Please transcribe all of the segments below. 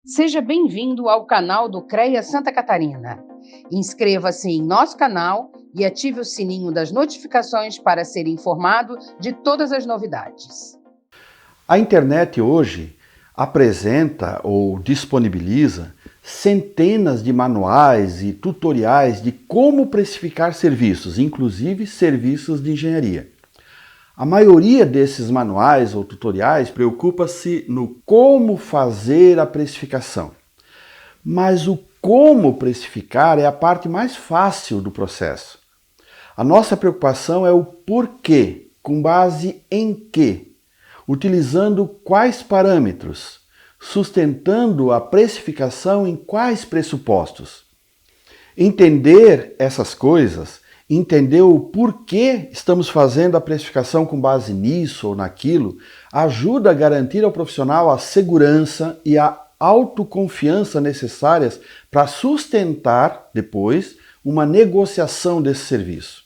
Seja bem-vindo ao canal do CREA Santa Catarina. Inscreva-se em nosso canal e ative o sininho das notificações para ser informado de todas as novidades. A internet hoje apresenta ou disponibiliza centenas de manuais e tutoriais de como precificar serviços, inclusive serviços de engenharia. A maioria desses manuais ou tutoriais preocupa-se no como fazer a precificação. Mas o como precificar é a parte mais fácil do processo. A nossa preocupação é o porquê, com base em quê, utilizando quais parâmetros, sustentando a precificação em quais pressupostos. Entender essas coisas, entender o porquê estamos fazendo a precificação com base nisso ou naquilo, ajuda a garantir ao profissional a segurança e a autoconfiança necessárias para sustentar, depois, uma negociação desse serviço.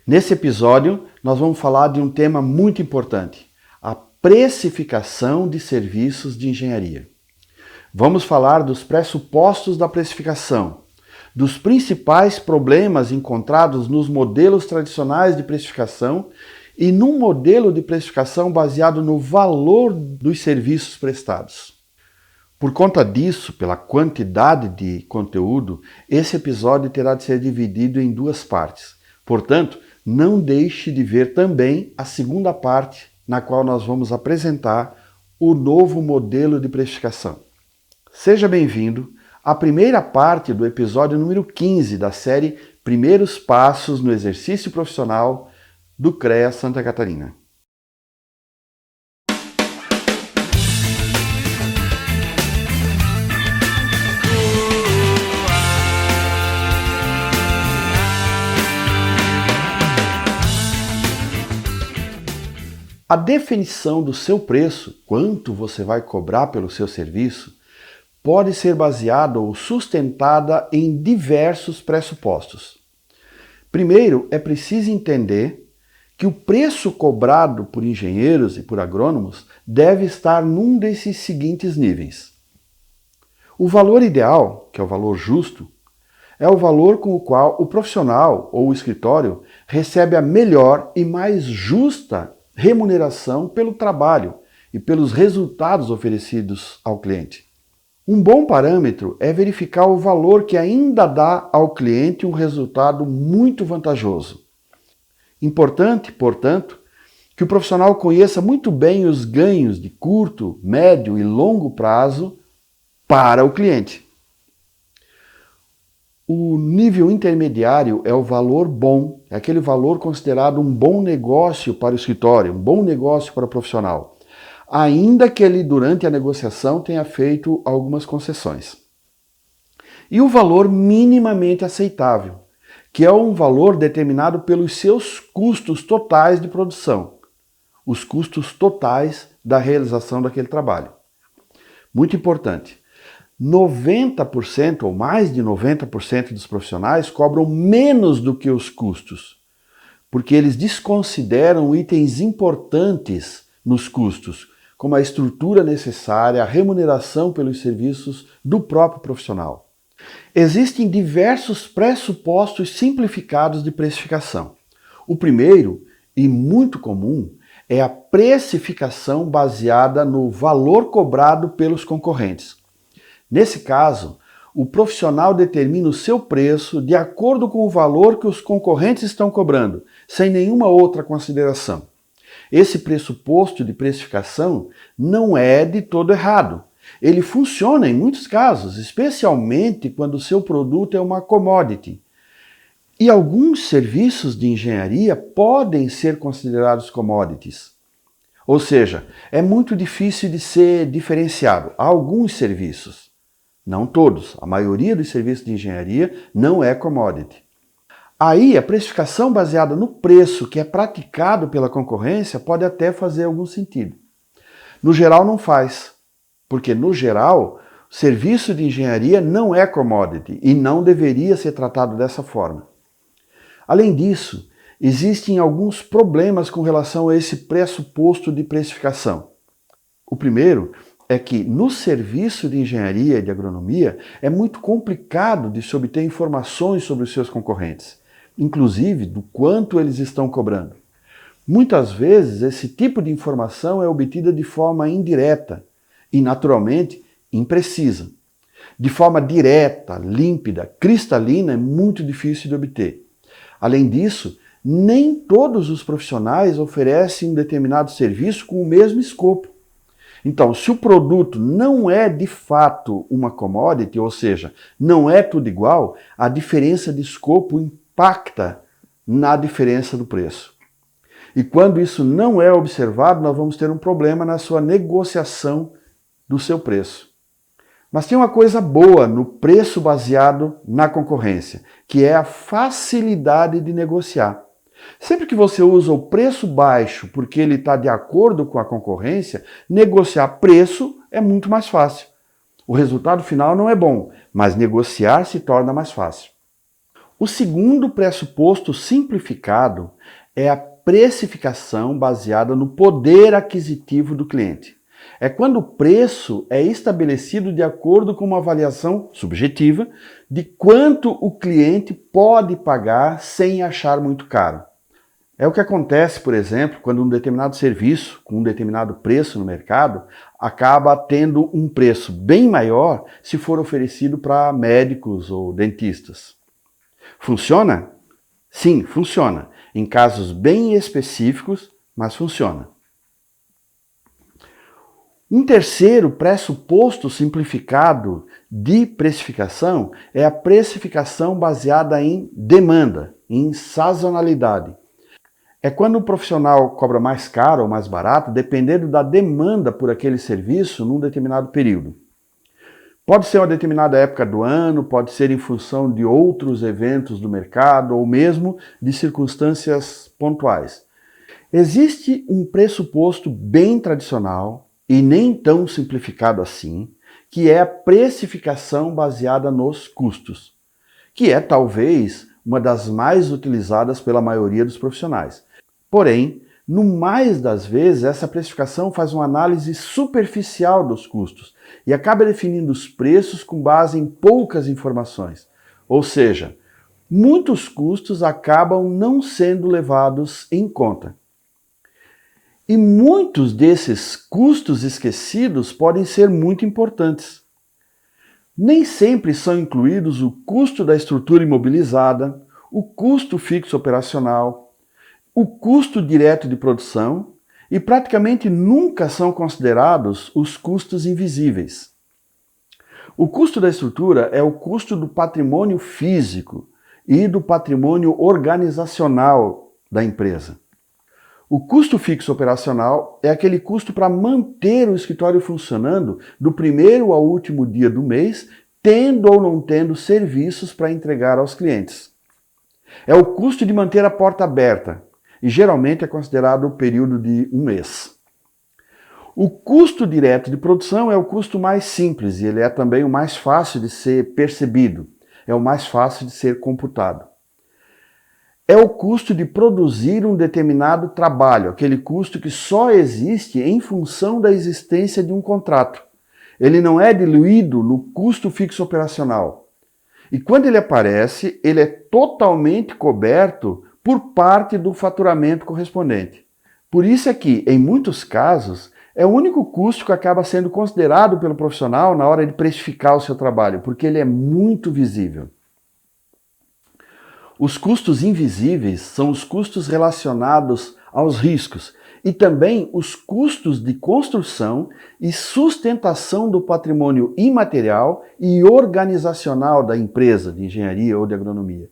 Nesse episódio, nós vamos falar de um tema muito importante, a precificação de serviços de engenharia. Vamos falar dos pressupostos da precificação, dos principais problemas encontrados nos modelos tradicionais de precificação e num modelo de precificação baseado no valor dos serviços prestados. Por conta disso, pela quantidade de conteúdo, esse episódio terá de ser dividido em duas partes. Portanto, não deixe de ver também a segunda parte, na qual nós vamos apresentar o novo modelo de precificação. Seja bem-vindo à primeira parte do episódio número 15 da série Primeiros Passos no Exercício Profissional do CREA Santa Catarina. A definição do seu preço, quanto você vai cobrar pelo seu serviço, pode ser baseada ou sustentada em diversos pressupostos. Primeiro, é preciso entender que o preço cobrado por engenheiros e por agrônomos deve estar num desses seguintes níveis. O valor ideal, que é o valor justo, é o valor com o qual o profissional ou o escritório recebe a melhor e mais justa remuneração pelo trabalho e pelos resultados oferecidos ao cliente. Um bom parâmetro é verificar o valor que ainda dá ao cliente um resultado muito vantajoso. Importante, portanto, que o profissional conheça muito bem os ganhos de curto, médio e longo prazo para o cliente. O nível intermediário é o valor bom, é aquele valor considerado um bom negócio para o escritório, um bom negócio para o profissional, ainda que ele durante a negociação tenha feito algumas concessões. E o valor minimamente aceitável, que é um valor determinado pelos seus custos totais de produção, os custos totais da realização daquele trabalho. Muito importante. 90% ou mais de 90% dos profissionais cobram menos do que os custos, porque eles desconsideram itens importantes nos custos, como a estrutura necessária, a remuneração pelos serviços do próprio profissional. Existem diversos pressupostos simplificados de precificação. O primeiro, e muito comum, é a precificação baseada no valor cobrado pelos concorrentes. Nesse caso, o profissional determina o seu preço de acordo com o valor que os concorrentes estão cobrando, sem nenhuma outra consideração. Esse pressuposto de precificação não é de todo errado. Ele funciona em muitos casos, especialmente quando o seu produto é uma commodity. E alguns serviços de engenharia podem ser considerados commodities. Ou seja, é muito difícil de ser diferenciado. Há alguns serviços. Não todos, a maioria dos serviços de engenharia não é commodity. Aí, a precificação baseada no preço que é praticado pela concorrência pode até fazer algum sentido. No geral, não faz, porque no geral, o serviço de engenharia não é commodity e não deveria ser tratado dessa forma. Além disso, existem alguns problemas com relação a esse pressuposto de precificação. O primeiro é que no serviço de engenharia e de agronomia é muito complicado de se obter informações sobre os seus concorrentes, inclusive do quanto eles estão cobrando. Muitas vezes esse tipo de informação é obtida de forma indireta e, naturalmente, imprecisa. De forma direta, límpida, cristalina é muito difícil de obter. Além disso, nem todos os profissionais oferecem um determinado serviço com o mesmo escopo. Então, se o produto não é de fato uma commodity, ou seja, não é tudo igual, a diferença de escopo impacta na diferença do preço. E quando isso não é observado, nós vamos ter um problema na sua negociação do seu preço. Mas tem uma coisa boa no preço baseado na concorrência, que é a facilidade de negociar. Sempre que você usa o preço baixo porque ele está de acordo com a concorrência, negociar preço é muito mais fácil. O resultado final não é bom, mas negociar se torna mais fácil. O segundo pressuposto simplificado é a precificação baseada no poder aquisitivo do cliente. É quando o preço é estabelecido de acordo com uma avaliação subjetiva de quanto o cliente pode pagar sem achar muito caro. É o que acontece, por exemplo, quando um determinado serviço, com um determinado preço no mercado, acaba tendo um preço bem maior se for oferecido para médicos ou dentistas. Funciona? Sim, funciona. Em casos bem específicos, mas funciona. Um terceiro pressuposto simplificado de precificação é a precificação baseada em demanda, em sazonalidade. É quando o profissional cobra mais caro ou mais barato, dependendo da demanda por aquele serviço num determinado período. Pode ser uma determinada época do ano, pode ser em função de outros eventos do mercado ou mesmo de circunstâncias pontuais. Existe um pressuposto bem tradicional e nem tão simplificado assim, que é a precificação baseada nos custos, que é talvez uma das mais utilizadas pela maioria dos profissionais. Porém, no mais das vezes, essa precificação faz uma análise superficial dos custos e acaba definindo os preços com base em poucas informações. Ou seja, muitos custos acabam não sendo levados em conta. E muitos desses custos esquecidos podem ser muito importantes. Nem sempre são incluídos o custo da estrutura imobilizada, o custo fixo operacional, o custo direto de produção e praticamente nunca são considerados os custos invisíveis. O custo da estrutura é o custo do patrimônio físico e do patrimônio organizacional da empresa. O custo fixo operacional é aquele custo para manter o escritório funcionando do primeiro ao último dia do mês, tendo ou não tendo serviços para entregar aos clientes. É o custo de manter a porta aberta, e geralmente é considerado o período de um mês. O custo direto de produção é o custo mais simples e ele é também o mais fácil de ser percebido, é o mais fácil de ser computado. É o custo de produzir um determinado trabalho, aquele custo que só existe em função da existência de um contrato. Ele não é diluído no custo fixo operacional. E quando ele aparece, ele é totalmente coberto por parte do faturamento correspondente. Por isso é que, em muitos casos, é o único custo que acaba sendo considerado pelo profissional na hora de precificar o seu trabalho, porque ele é muito visível. Os custos invisíveis são os custos relacionados aos riscos e também os custos de construção e sustentação do patrimônio imaterial e organizacional da empresa de engenharia ou de agronomia.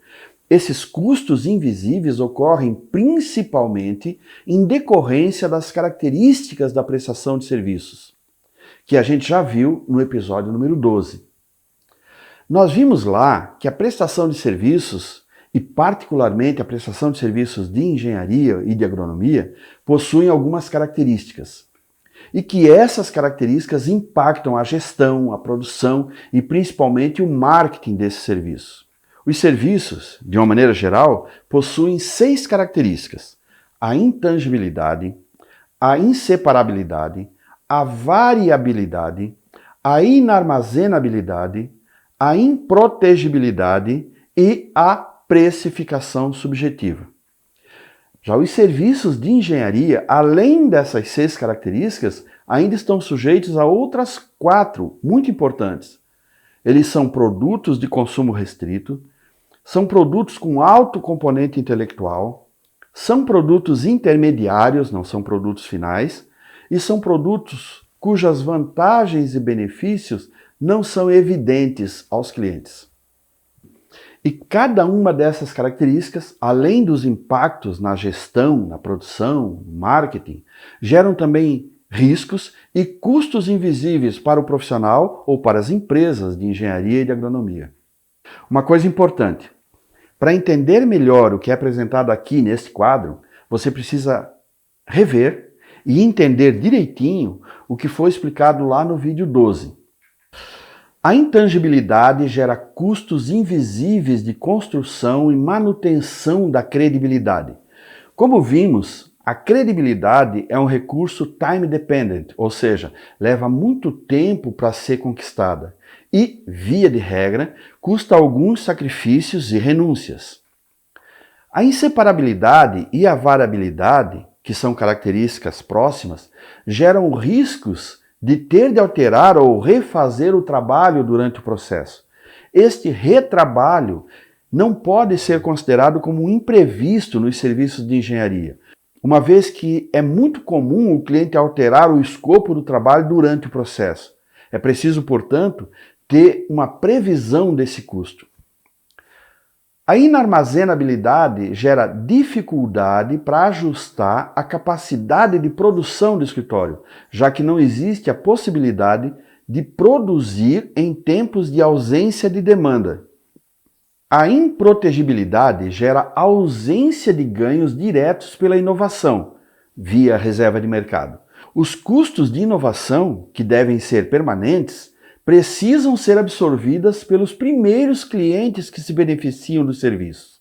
Esses custos invisíveis ocorrem principalmente em decorrência das características da prestação de serviços, que a gente já viu no episódio número 12. Nós vimos lá que a prestação de serviços, e particularmente a prestação de serviços de engenharia e de agronomia, possuem algumas características. E que essas características impactam a gestão, a produção e principalmente o marketing desses serviços. Os serviços, de uma maneira geral, possuem 6 características: a intangibilidade, a inseparabilidade, a variabilidade, a inarmazenabilidade, a improtegibilidade e a precificação subjetiva. Já os serviços de engenharia, além dessas 6 características, ainda estão sujeitos a outras 4 muito importantes. Eles são produtos de consumo restrito, são produtos com alto componente intelectual, são produtos intermediários, não são produtos finais, e são produtos cujas vantagens e benefícios não são evidentes aos clientes. E cada uma dessas características, além dos impactos na gestão, na produção, no marketing, geram também riscos e custos invisíveis para o profissional ou para as empresas de engenharia e de agronomia. Uma coisa importante, para entender melhor o que é apresentado aqui neste quadro, você precisa rever e entender direitinho o que foi explicado lá no vídeo 12. A intangibilidade gera custos invisíveis de construção e manutenção da credibilidade. Como vimos, a credibilidade é um recurso time dependent, ou seja, leva muito tempo para ser conquistada e, via de regra, custa alguns sacrifícios e renúncias. A inseparabilidade e a variabilidade, que são características próximas, geram riscos de ter de alterar ou refazer o trabalho durante o processo. Este retrabalho não pode ser considerado como um imprevisto nos serviços de engenharia, uma vez que é muito comum o cliente alterar o escopo do trabalho durante o processo. É preciso, portanto, ter uma previsão desse custo. A inarmazenabilidade gera dificuldade para ajustar a capacidade de produção do escritório, já que não existe a possibilidade de produzir em tempos de ausência de demanda. A improtegibilidade gera ausência de ganhos diretos pela inovação, via reserva de mercado. Os custos de inovação, que devem ser permanentes, precisam ser absorvidas pelos primeiros clientes que se beneficiam do serviço.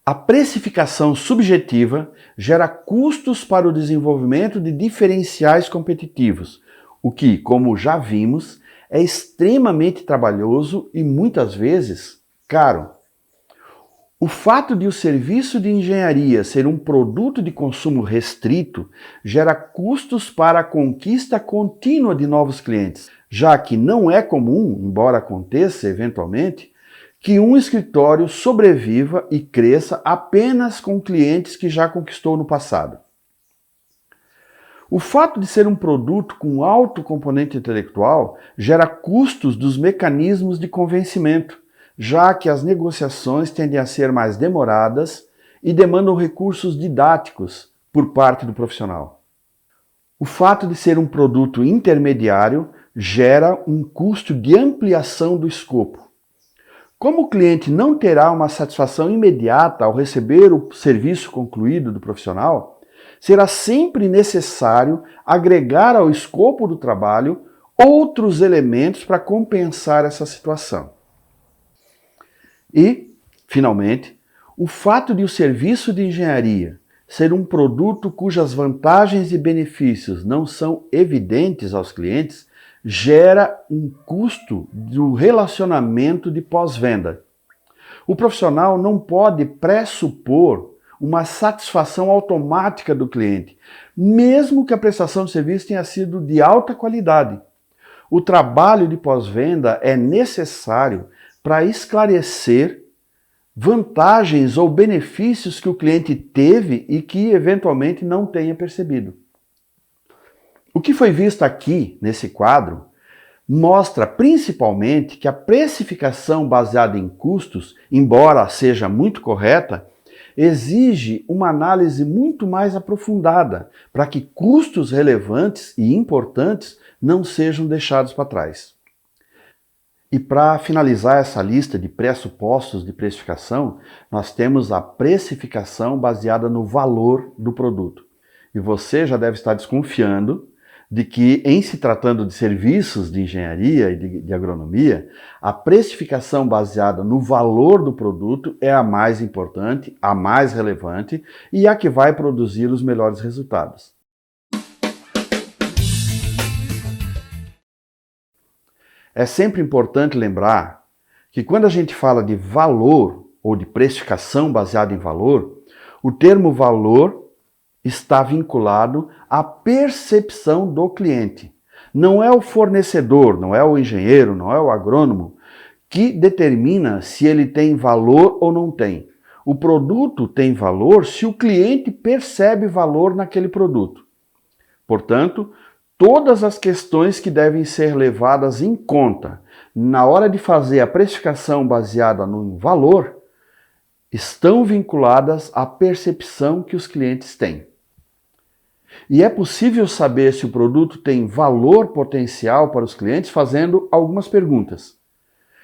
A precificação subjetiva gera custos para o desenvolvimento de diferenciais competitivos, o que, como já vimos, é extremamente trabalhoso e muitas vezes caro. O fato de o serviço de engenharia ser um produto de consumo restrito gera custos para a conquista contínua de novos clientes, já que não é comum, embora aconteça eventualmente, que um escritório sobreviva e cresça apenas com clientes que já conquistou no passado. O fato de ser um produto com alto componente intelectual gera custos dos mecanismos de convencimento, já que as negociações tendem a ser mais demoradas e demandam recursos didáticos por parte do profissional. O fato de ser um produto intermediário gera um custo de ampliação do escopo. Como o cliente não terá uma satisfação imediata ao receber o serviço concluído do profissional, será sempre necessário agregar ao escopo do trabalho outros elementos para compensar essa situação. E, finalmente, o fato de o serviço de engenharia ser um produto cujas vantagens e benefícios não são evidentes aos clientes gera um custo do relacionamento de pós-venda. O profissional não pode pressupor uma satisfação automática do cliente, mesmo que a prestação de serviço tenha sido de alta qualidade. O trabalho de pós-venda é necessário para esclarecer vantagens ou benefícios que o cliente teve e que eventualmente não tenha percebido. O que foi visto aqui nesse quadro mostra principalmente que a precificação baseada em custos, embora seja muito correta, exige uma análise muito mais aprofundada para que custos relevantes e importantes não sejam deixados para trás. E para finalizar essa lista de pressupostos de precificação, nós temos a precificação baseada no valor do produto. E você já deve estar desconfiando de que, em se tratando de serviços de engenharia e de agronomia, a precificação baseada no valor do produto é a mais importante, a mais relevante e a que vai produzir os melhores resultados. É sempre importante lembrar que quando a gente fala de valor ou de precificação baseada em valor, o termo valor está vinculado à percepção do cliente. Não é o fornecedor, não é o engenheiro, não é o agrônomo que determina se ele tem valor ou não tem. O produto tem valor se o cliente percebe valor naquele produto. Portanto, todas as questões que devem ser levadas em conta na hora de fazer a precificação baseada no valor estão vinculadas à percepção que os clientes têm. E é possível saber se o produto tem valor potencial para os clientes fazendo algumas perguntas.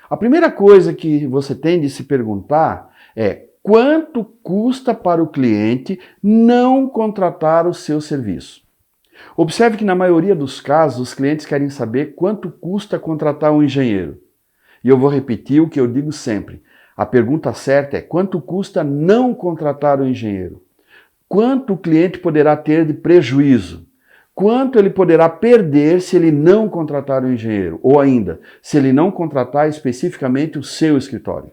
A primeira coisa que você tem de se perguntar é quanto custa para o cliente não contratar o seu serviço. Observe que na maioria dos casos os clientes querem saber quanto custa contratar um engenheiro. E eu vou repetir o que eu digo sempre. A pergunta certa é quanto custa não contratar um engenheiro? Quanto o cliente poderá ter de prejuízo? Quanto ele poderá perder se ele não contratar um engenheiro? Ou ainda, se ele não contratar especificamente o seu escritório?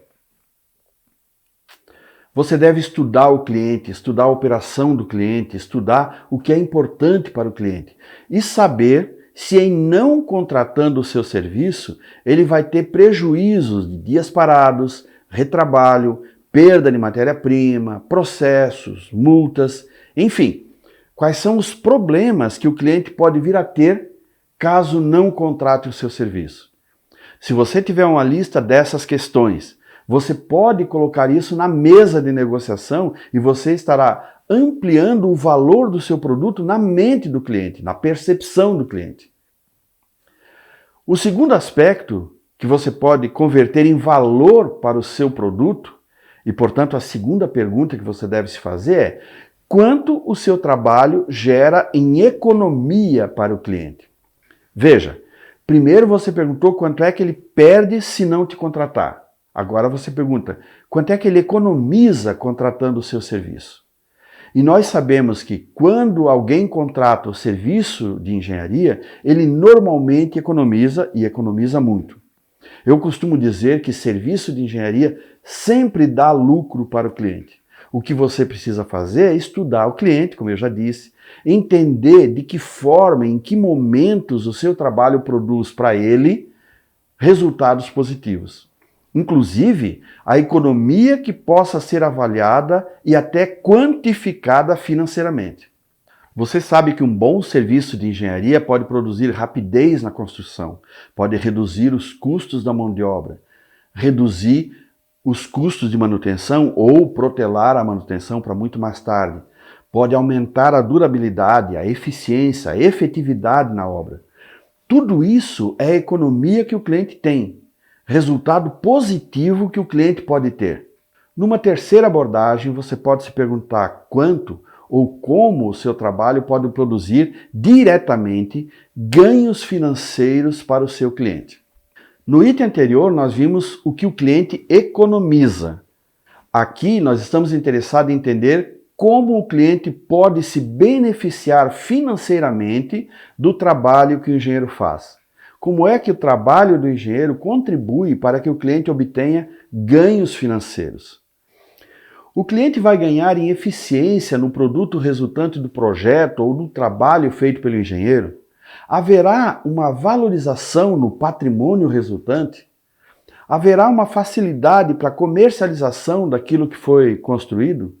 Você deve estudar o cliente, estudar a operação do cliente, estudar o que é importante para o cliente e saber se em não contratando o seu serviço, ele vai ter prejuízos de dias parados, retrabalho, perda de matéria-prima, processos, multas, enfim. Quais são os problemas que o cliente pode vir a ter caso não contrate o seu serviço? Se você tiver uma lista dessas questões, você pode colocar isso na mesa de negociação e você estará ampliando o valor do seu produto na mente do cliente, na percepção do cliente. O segundo aspecto que você pode converter em valor para o seu produto, e portanto a segunda pergunta que você deve se fazer é quanto o seu trabalho gera em economia para o cliente? Veja, primeiro você perguntou quanto é que ele perde se não te contratar. Agora você pergunta quanto é que ele economiza contratando o seu serviço. E nós sabemos que quando alguém contrata o serviço de engenharia, ele normalmente economiza e economiza muito. Eu costumo dizer que serviço de engenharia sempre dá lucro para o cliente. O que você precisa fazer é estudar o cliente, como eu já disse, entender de que forma, em que momentos o seu trabalho produz para ele resultados positivos. Inclusive, a economia que possa ser avaliada e até quantificada financeiramente. Você sabe que um bom serviço de engenharia pode produzir rapidez na construção, pode reduzir os custos da mão de obra, reduzir os custos de manutenção ou protelar a manutenção para muito mais tarde. Pode aumentar a durabilidade, a eficiência, a efetividade na obra. Tudo isso é a economia que o cliente tem, resultado positivo que o cliente pode ter. Numa terceira abordagem, você pode se perguntar quanto ou como o seu trabalho pode produzir diretamente ganhos financeiros para o seu cliente. No item anterior, nós vimos o que o cliente economiza. Aqui, nós estamos interessados em entender como o cliente pode se beneficiar financeiramente do trabalho que o engenheiro faz. Como é que o trabalho do engenheiro contribui para que o cliente obtenha ganhos financeiros? O cliente vai ganhar em eficiência no produto resultante do projeto ou do trabalho feito pelo engenheiro? Haverá uma valorização no patrimônio resultante? Haverá uma facilidade para a comercialização daquilo que foi construído?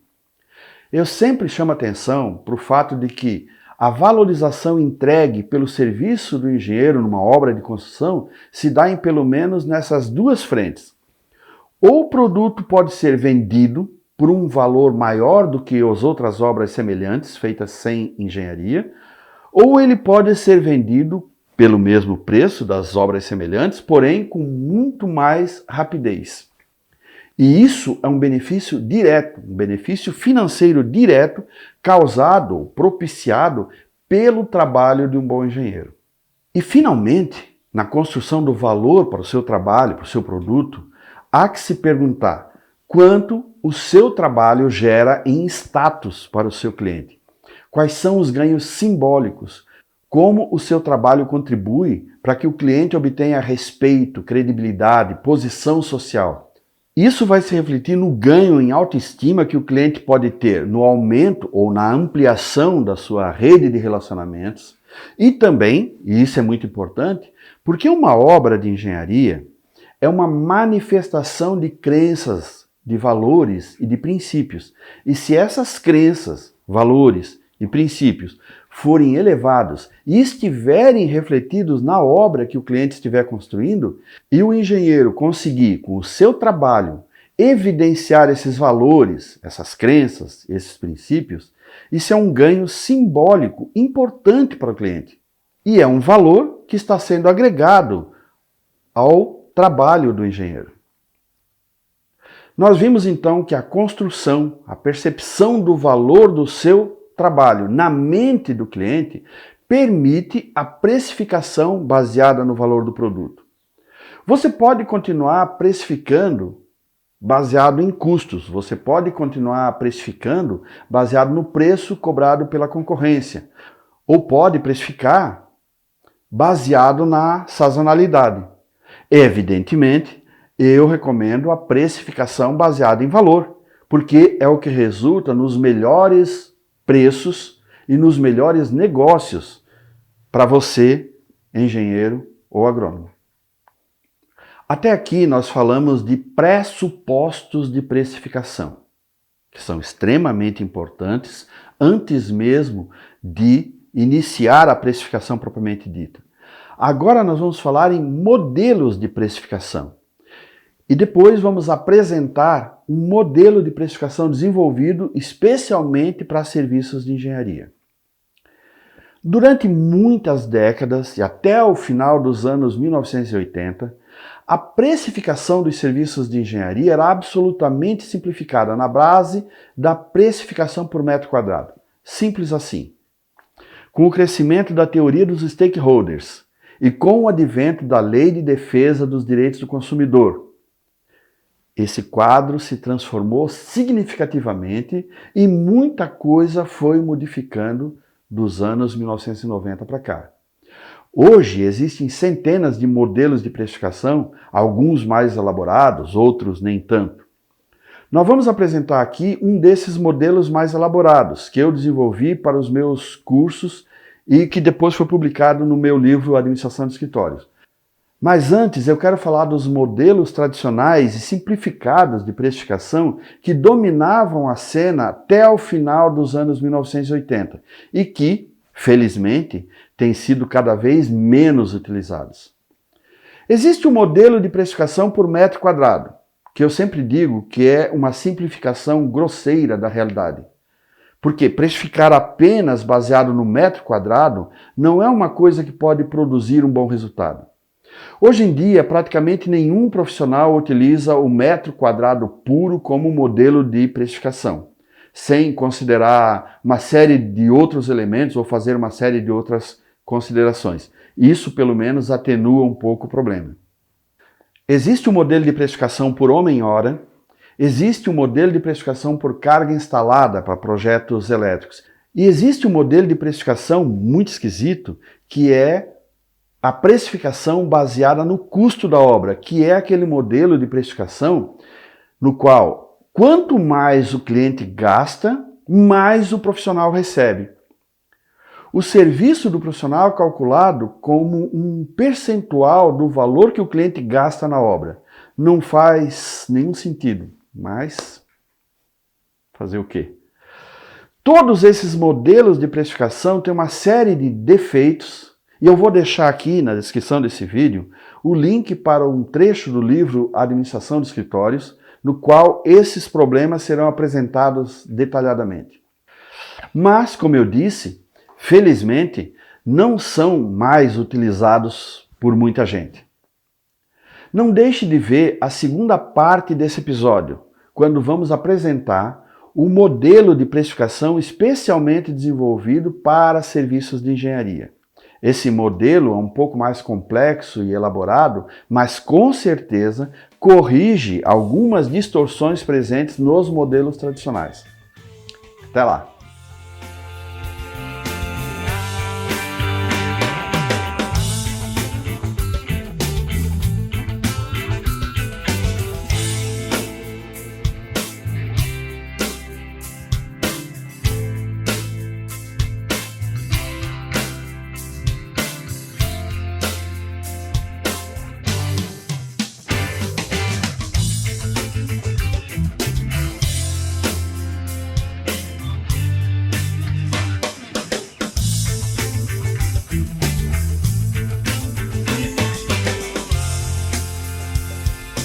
Eu sempre chamo atenção para o fato de que a valorização entregue pelo serviço do engenheiro numa obra de construção se dá em pelo menos nessas duas frentes. Ou o produto pode ser vendido por um valor maior do que as outras obras semelhantes feitas sem engenharia, ou ele pode ser vendido pelo mesmo preço das obras semelhantes, porém com muito mais rapidez. E isso é um benefício direto, um benefício financeiro direto causado, propiciado pelo trabalho de um bom engenheiro. E finalmente, na construção do valor para o seu trabalho, para o seu produto, há que se perguntar quanto o seu trabalho gera em status para o seu cliente. Quais são os ganhos simbólicos? como o seu trabalho contribui para que o cliente obtenha respeito, credibilidade, posição social. Isso vai se refletir no ganho em autoestima que o cliente pode ter no aumento ou na ampliação da sua rede de relacionamentos e também, e isso é muito importante, porque uma obra de engenharia é uma manifestação de crenças, de valores e de princípios. E se essas crenças, valores e princípios forem elevados e estiverem refletidos na obra que o cliente estiver construindo, e o engenheiro conseguir, com o seu trabalho, evidenciar esses valores, essas crenças, esses princípios, isso é um ganho simbólico importante para o cliente. E é um valor que está sendo agregado ao trabalho do engenheiro. Nós vimos então que a construção, a percepção do valor do seu trabalho na mente do cliente permite a precificação baseada no valor do produto. Você pode continuar precificando baseado em custos, você pode continuar precificando baseado no preço cobrado pela concorrência, ou pode precificar baseado na sazonalidade. Evidentemente, eu recomendo a precificação baseada em valor, porque é o que resulta nos melhores preços e nos melhores negócios para você, engenheiro ou agrônomo. Até aqui nós falamos de pressupostos de precificação, que são extremamente importantes antes mesmo de iniciar a precificação propriamente dita. Agora nós vamos falar em modelos de precificação. E depois vamos apresentar um modelo de precificação desenvolvido especialmente para serviços de engenharia. Durante muitas décadas e até o final dos anos 1980, a precificação dos serviços de engenharia era absolutamente simplificada na base da precificação por metro quadrado. Simples assim. Com o crescimento da teoria dos stakeholders e com o advento da Lei de Defesa dos Direitos do Consumidor, esse quadro se transformou significativamente e muita coisa foi modificando dos anos 1990 para cá. Hoje existem centenas de modelos de precificação, alguns mais elaborados, outros nem tanto. Nós vamos apresentar aqui um desses modelos mais elaborados, que eu desenvolvi para os meus cursos e que depois foi publicado no meu livro Administração de Escritórios. Mas antes eu quero falar dos modelos tradicionais e simplificados de precificação que dominavam a cena até o final dos anos 1980 e que, felizmente, têm sido cada vez menos utilizados. Existe um modelo de precificação por metro quadrado, que eu sempre digo que é uma simplificação grosseira da realidade. Porque precificar apenas baseado no metro quadrado não é uma coisa que pode produzir um bom resultado. Hoje em dia, praticamente nenhum profissional utiliza o metro quadrado puro como modelo de precificação, sem considerar uma série de outros elementos ou fazer uma série de outras considerações. Isso, pelo menos, atenua um pouco o problema. Existe um modelo de precificação por homem-hora, existe um modelo de precificação por carga instalada para projetos elétricos, e existe um modelo de precificação muito esquisito, que é a precificação baseada no custo da obra, que é aquele modelo de precificação no qual, quanto mais o cliente gasta, mais o profissional recebe. O serviço do profissional é calculado como um percentual do valor que o cliente gasta na obra. Não faz nenhum sentido, mas fazer o quê? Todos esses modelos de precificação têm uma série de defeitos. E eu vou deixar aqui na descrição desse vídeo o link para um trecho do livro Administração de Escritórios, no qual esses problemas serão apresentados detalhadamente. Mas, como eu disse, felizmente, não são mais utilizados por muita gente. Não deixe de ver a segunda parte desse episódio, quando vamos apresentar o modelo de precificação especialmente desenvolvido para serviços de engenharia. Esse modelo é um pouco mais complexo e elaborado, mas com certeza corrige algumas distorções presentes nos modelos tradicionais. Até lá!